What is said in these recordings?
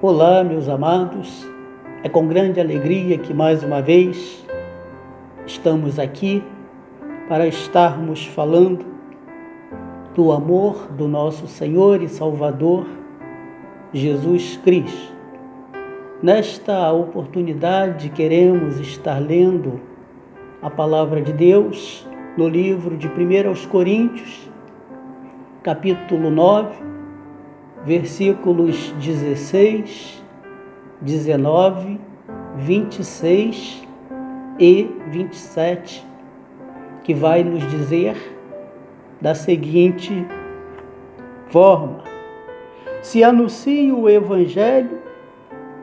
Olá, meus amados, é com grande alegria que mais uma vez estamos aqui para estarmos falando do amor do nosso Senhor e Salvador Jesus Cristo. Nesta oportunidade queremos estar lendo a palavra de Deus no livro de 1 Coríntios, capítulo 9, versículos 16, 19, 26 e 27, que vai nos dizer da seguinte forma: se anuncio o Evangelho,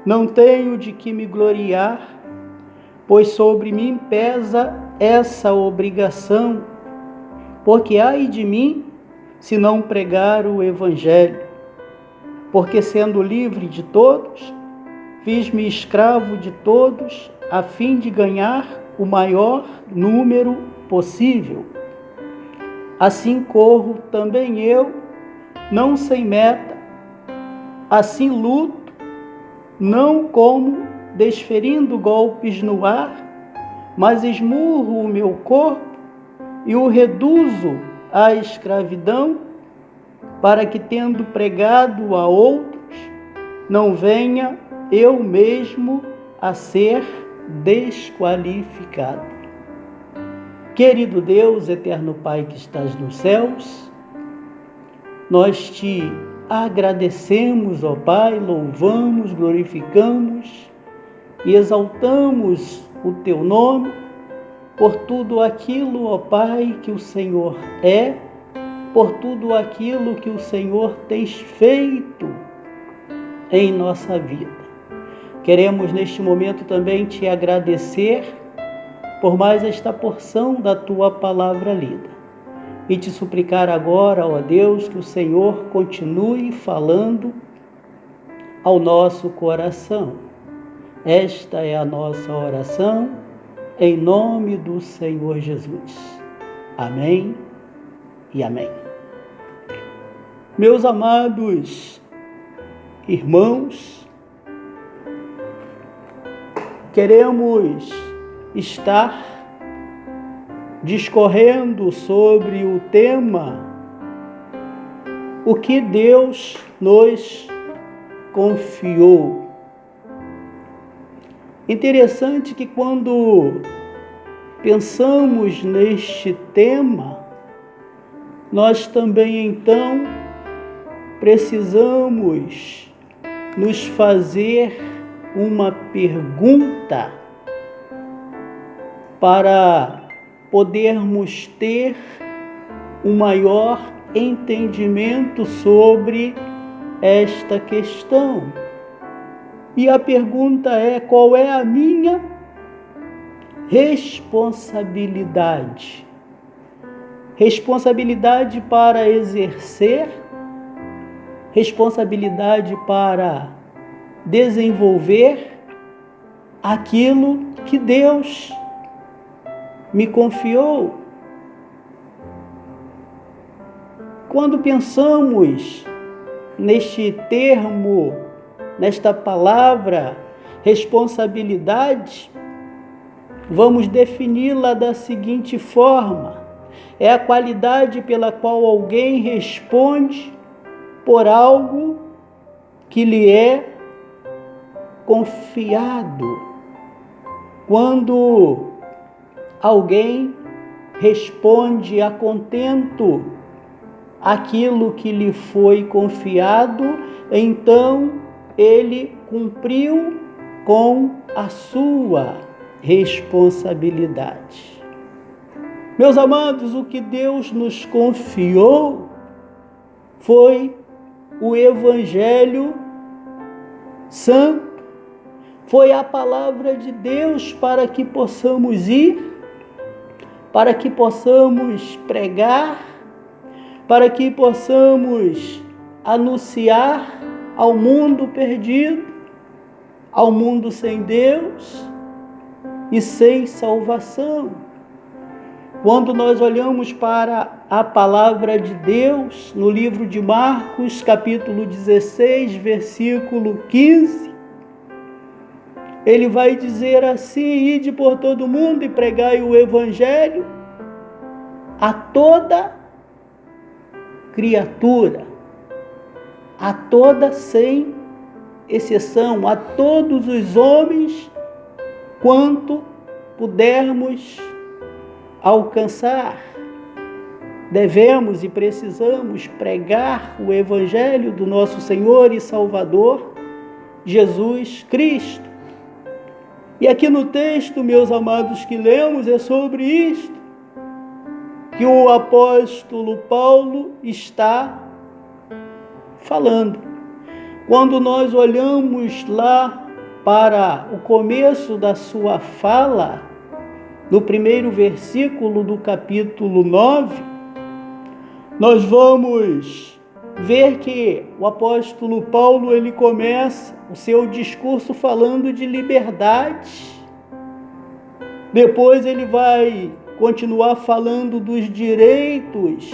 não tenho de que me gloriar, pois sobre mim pesa essa obrigação, porque ai de mim se não pregar o Evangelho. Porque sendo livre de todos, fiz-me escravo de todos, a fim de ganhar o maior número possível. Assim corro também eu, não sem meta, assim luto, não como desferindo golpes no ar, mas esmurro o meu corpo e o reduzo à escravidão, para que, tendo pregado a outros, não venha eu mesmo a ser desqualificado. Querido Deus, eterno Pai que estás nos céus, nós te agradecemos, ó Pai, louvamos, glorificamos e exaltamos o teu nome por tudo aquilo, ó Pai, que o Senhor é, por tudo aquilo que o Senhor tem feito em nossa vida. Queremos neste momento também te agradecer por mais esta porção da tua palavra lida e te suplicar agora, ó Deus, que o Senhor continue falando ao nosso coração. Esta é a nossa oração, em nome do Senhor Jesus. Amém e amém. Meus amados irmãos, queremos estar discorrendo sobre o tema o que Deus nos confiou. Interessante que quando pensamos neste tema, nós também então precisamos nos fazer uma pergunta para podermos ter um maior entendimento sobre esta questão. E a pergunta é: qual é a minha responsabilidade? Responsabilidade para exercer, responsabilidade para desenvolver aquilo que Deus me confiou. Quando pensamos neste termo, nesta palavra, responsabilidade, vamos defini-la da seguinte forma: é a qualidade pela qual alguém responde por algo que lhe é confiado. Quando alguém responde a contento aquilo que lhe foi confiado, então ele cumpriu com a sua responsabilidade. Meus amados, o que Deus nos confiou foi o Evangelho Santo, foi a palavra de Deus para que possamos ir, para que possamos pregar, para que possamos anunciar ao mundo perdido, ao mundo sem Deus e sem salvação. Quando nós olhamos para a palavra de Deus, no livro de Marcos, capítulo 16, versículo 15, ele vai dizer assim: ide por todo mundo e pregai o evangelho a toda criatura, a toda sem exceção, a todos os homens, quanto pudermos alcançar. Devemos e precisamos pregar o evangelho do nosso Senhor e Salvador, Jesus Cristo. E aqui no texto, meus amados, que lemos, é sobre isto que o apóstolo Paulo está falando. Quando nós olhamos lá para o começo da sua fala, no primeiro versículo do capítulo 9, nós vamos ver que o apóstolo Paulo, ele começa o seu discurso falando de liberdade. Depois ele vai continuar falando dos direitos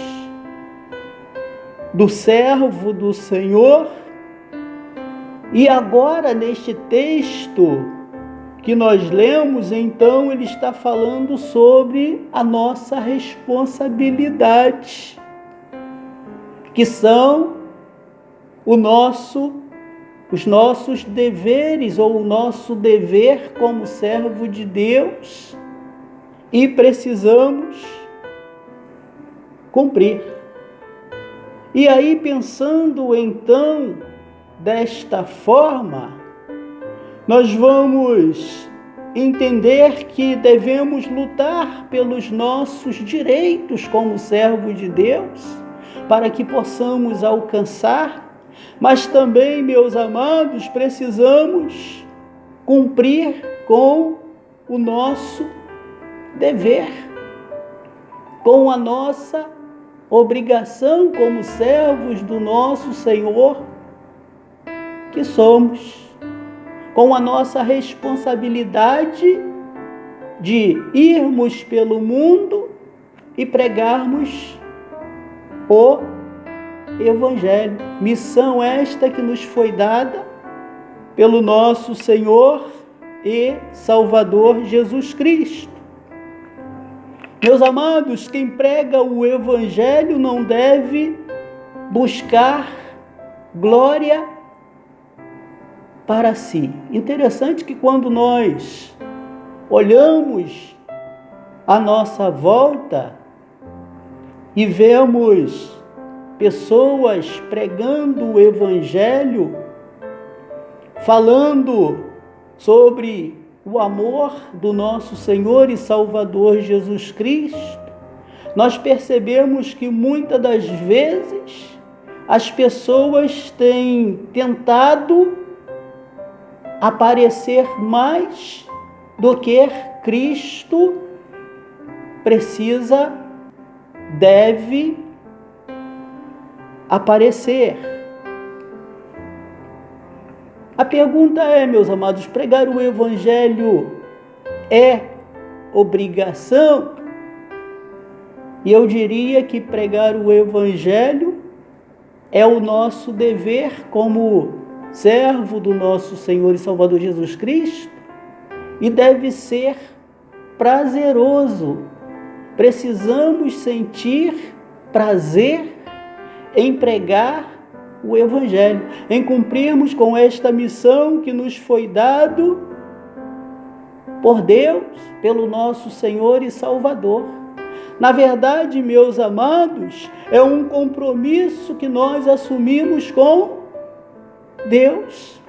do servo do Senhor. E agora, neste texto que nós lemos, então, ele está falando sobre a nossa responsabilidade, que são os nossos deveres, ou o nosso dever como servo de Deus, e precisamos cumprir. E aí, pensando então desta forma, nós vamos entender que devemos lutar pelos nossos direitos como servo de Deus, para que possamos alcançar, mas também, meus amados, precisamos cumprir com o nosso dever, com a nossa obrigação como servos do nosso Senhor que somos, com a nossa responsabilidade de irmos pelo mundo e pregarmos o Evangelho. Missão esta que nos foi dada pelo nosso Senhor e Salvador Jesus Cristo. Meus amados, quem prega o Evangelho não deve buscar glória para si. Interessante que quando nós olhamos à nossa volta e vemos pessoas pregando o Evangelho, falando sobre o amor do nosso Senhor e Salvador Jesus Cristo, nós percebemos que muitas das vezes as pessoas têm tentado aparecer mais do que Cristo deve aparecer. A pergunta é, meus amados, pregar o Evangelho é obrigação? E eu diria que pregar o Evangelho é o nosso dever como servo do nosso Senhor e Salvador Jesus Cristo, e deve ser prazeroso. Precisamos sentir prazer em pregar o Evangelho, em cumprirmos com esta missão que nos foi dado por Deus, pelo nosso Senhor e Salvador. Na verdade, meus amados, é um compromisso que nós assumimos com Deus.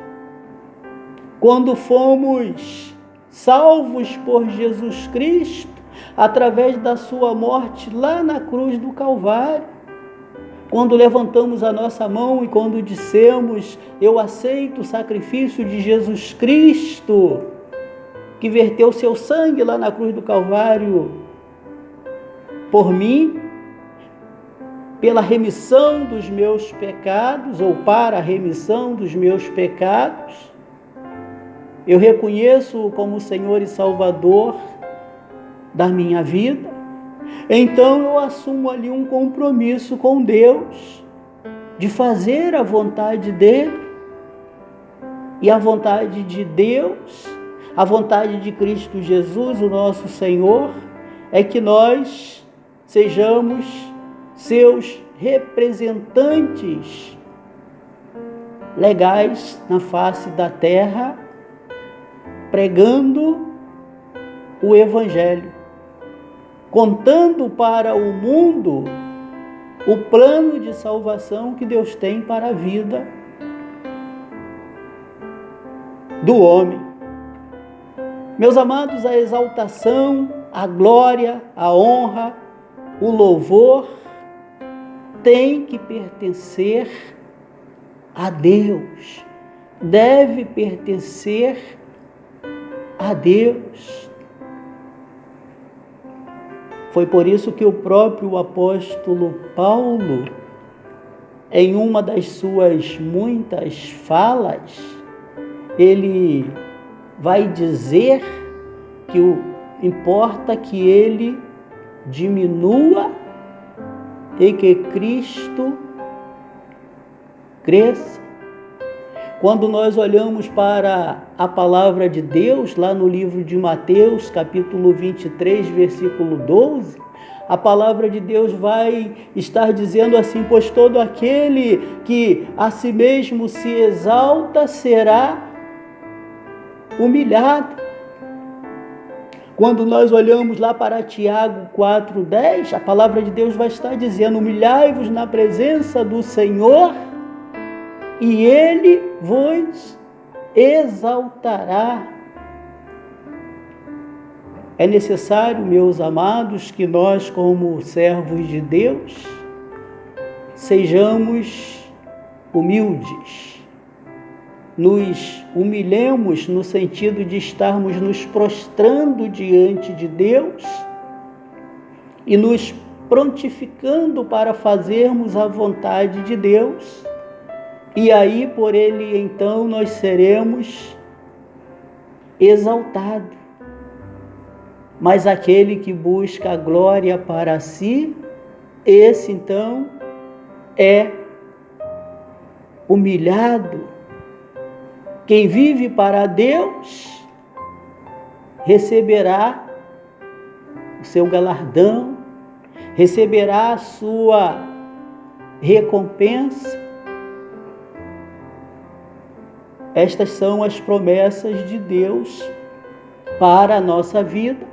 Quando fomos salvos por Jesus Cristo, através da sua morte lá na cruz do Calvário, quando levantamos a nossa mão e quando dissemos: eu aceito o sacrifício de Jesus Cristo, que verteu seu sangue lá na cruz do Calvário por mim, pela remissão dos meus pecados, ou para a remissão dos meus pecados, eu reconheço-o como Senhor e Salvador da minha vida, então eu assumo ali um compromisso com Deus de fazer a vontade dele. E a vontade de Deus, a vontade de Cristo Jesus, o nosso Senhor, é que nós sejamos seus representantes legais na face da terra, pregando o Evangelho, contando para o mundo o plano de salvação que Deus tem para a vida do homem. Meus amados, a exaltação, a glória, a honra, o louvor tem que pertencer a Deus, deve pertencer a Deus. Foi por isso que o próprio apóstolo Paulo, em uma das suas muitas falas, ele vai dizer que importa que ele diminua e que Cristo cresça. Quando nós olhamos para a palavra de Deus, lá no livro de Mateus, capítulo 23, versículo 12, a palavra de Deus vai estar dizendo assim: pois todo aquele que a si mesmo se exalta será humilhado. Quando nós olhamos lá para Tiago 4,10, a palavra de Deus vai estar dizendo: humilhai-vos na presença do Senhor e Ele vos exaltará. É necessário, meus amados, que nós, como servos de Deus, sejamos humildes. Nos humilhemos no sentido de estarmos nos prostrando diante de Deus e nos prontificando para fazermos a vontade de Deus. E aí, por Ele, então, nós seremos exaltados. Mas aquele que busca a glória para si, esse, então, é humilhado. Quem vive para Deus receberá o seu galardão, receberá a sua recompensa. Estas são as promessas de Deus para a nossa vida,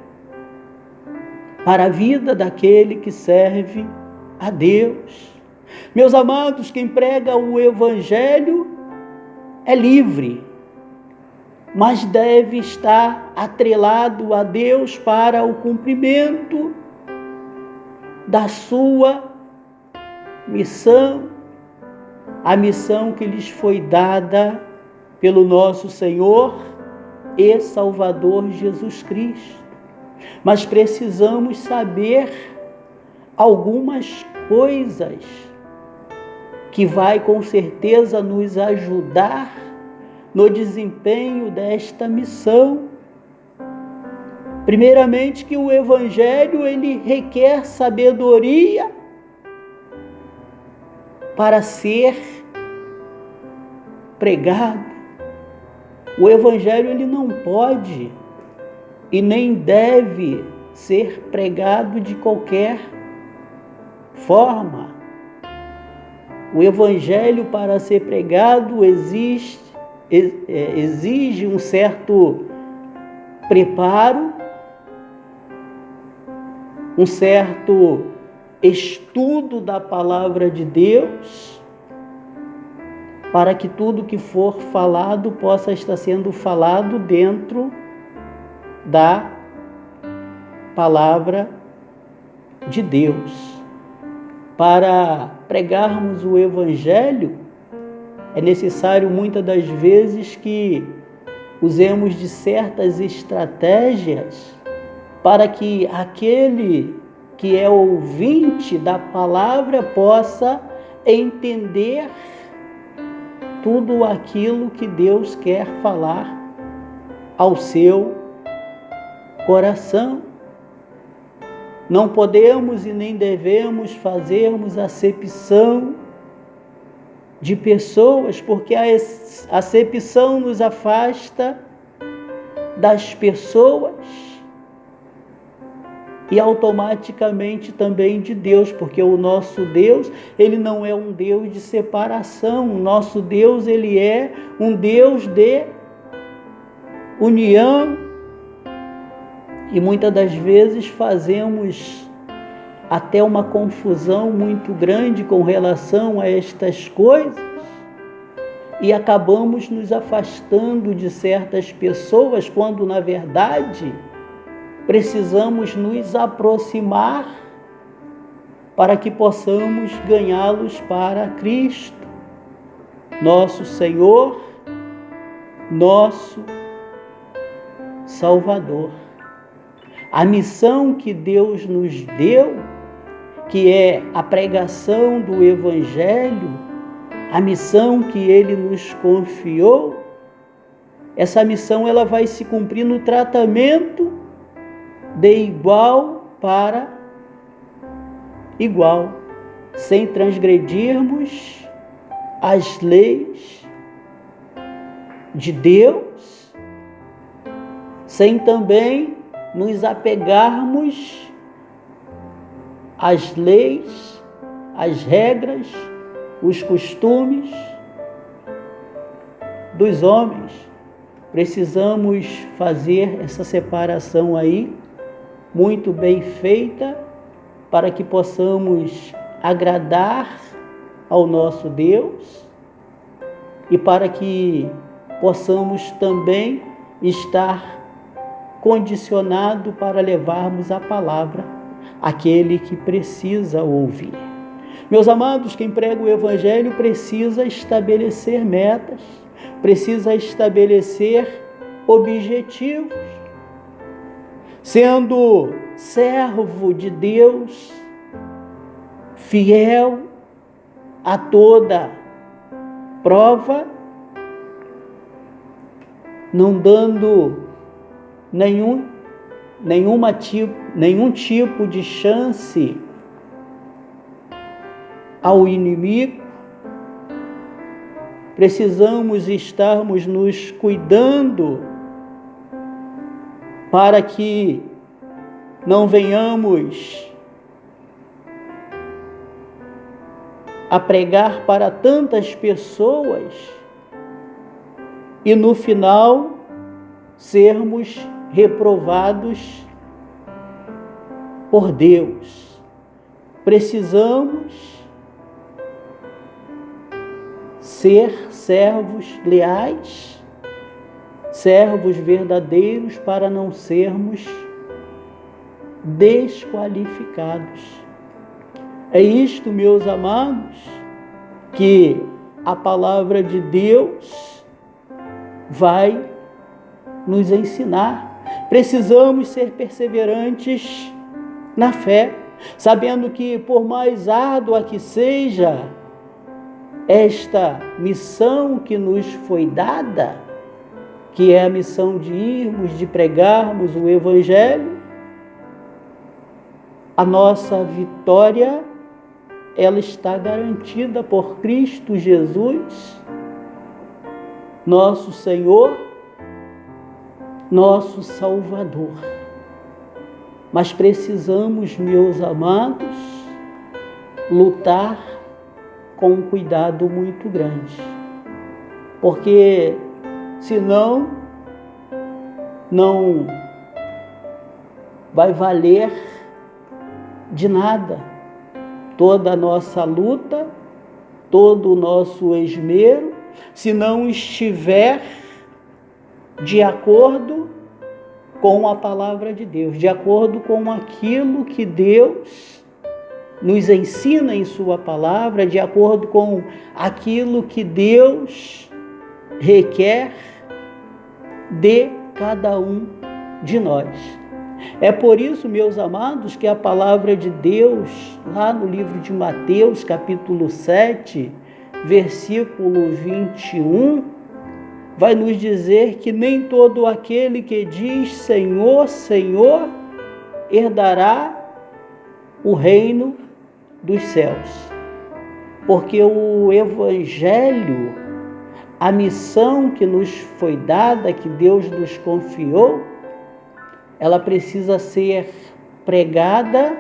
para a vida daquele que serve a Deus. Meus amados, quem prega o Evangelho é livre, mas deve estar atrelado a Deus para o cumprimento da sua missão, a missão que lhes foi dada pelo nosso Senhor e Salvador Jesus Cristo. Mas precisamos saber algumas coisas que vai com certeza nos ajudar no desempenho desta missão. Primeiramente, que o Evangelho ele requer sabedoria para ser pregado. O Evangelho ele não pode e nem deve ser pregado de qualquer forma. O Evangelho, para ser pregado, exige um certo preparo, um certo estudo da palavra de Deus, para que tudo que for falado possa estar sendo falado dentro da palavra de Deus. Para pregarmos o Evangelho, é necessário muitas das vezes que usemos de certas estratégias para que aquele que é ouvinte da palavra possa entender tudo aquilo que Deus quer falar ao seu coração. Não podemos e nem devemos fazermos acepção de pessoas, porque a acepção nos afasta das pessoas e automaticamente também de Deus, porque o nosso Deus, ele não é um Deus de separação. O nosso Deus, ele é um Deus de união. E muitas das vezes fazemos até uma confusão muito grande com relação a estas coisas e acabamos nos afastando de certas pessoas, quando na verdade precisamos nos aproximar para que possamos ganhá-los para Cristo, nosso Senhor, nosso Salvador. A missão que Deus nos deu, que é a pregação do Evangelho, a missão que Ele nos confiou, essa missão ela vai se cumprir no tratamento de igual para igual, sem transgredirmos as leis de Deus, sem também nos apegarmos às leis, às regras, os costumes dos homens. Precisamos fazer essa separação aí, muito bem feita, para que possamos agradar ao nosso Deus e para que possamos também estar condicionado para levarmos a palavra àquele que precisa ouvir. Meus amados, quem prega o Evangelho precisa estabelecer metas, precisa estabelecer objetivos, sendo servo de Deus, fiel a toda prova, não dando nenhum tipo de chance ao inimigo. Precisamos estarmos nos cuidando para que não venhamos a pregar para tantas pessoas e no final sermos reprovados por Deus. Precisamos ser servos leais, servos verdadeiros, para não sermos desqualificados. É isto, meus amados, que a palavra de Deus vai nos ensinar. Precisamos ser perseverantes na fé, sabendo que por mais árdua que seja esta missão que nos foi dada, que é a missão de irmos, de pregarmos o Evangelho, a nossa vitória, ela está garantida por Cristo Jesus, nosso Senhor, nosso Salvador. Mas precisamos, meus amados, lutar com um cuidado muito grande, porque senão não vai valer de nada toda a nossa luta, todo o nosso esmero, se não estiver de acordo com a palavra de Deus, de acordo com aquilo que Deus nos ensina em sua palavra, de acordo com aquilo que Deus requer de cada um de nós. É por isso, meus amados, que a palavra de Deus, lá no livro de Mateus, capítulo 7, versículo 21, vai nos dizer que nem todo aquele que diz Senhor, Senhor, herdará o reino dos céus. Porque o Evangelho, a missão que nos foi dada, que Deus nos confiou, ela precisa ser pregada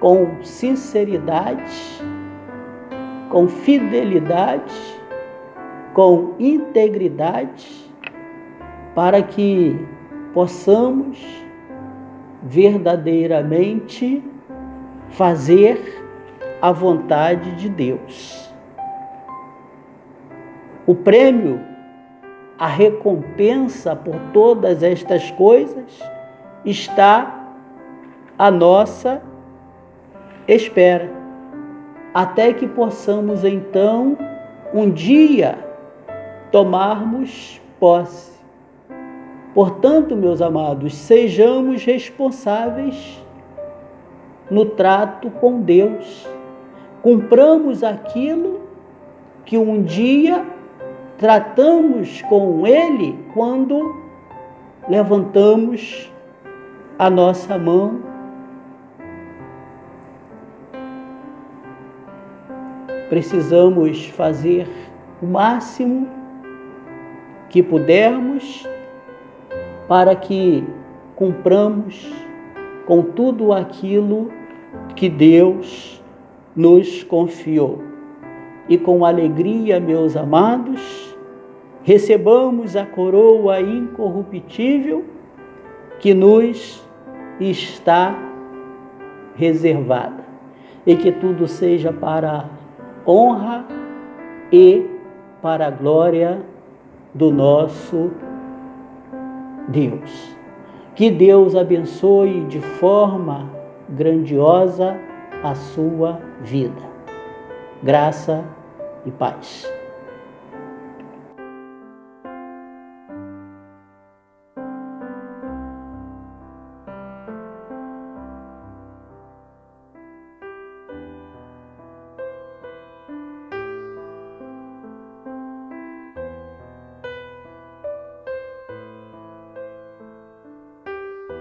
com sinceridade, com fidelidade, com integridade, para que possamos verdadeiramente fazer a vontade de Deus. O prêmio, a recompensa por todas estas coisas está à nossa espera, até que possamos então um dia tomarmos posse. Portanto, meus amados, sejamos responsáveis no trato com Deus. Cumpramos aquilo que um dia tratamos com Ele quando levantamos a nossa mão. Precisamos fazer o máximo que pudermos para que cumpramos com tudo aquilo que Deus nos confiou. E com alegria, meus amados, recebamos a coroa incorruptível que nos está reservada. E que tudo seja para a honra e para a glória do nosso Deus. Que Deus abençoe de forma grandiosa a sua vida. Graça e paz.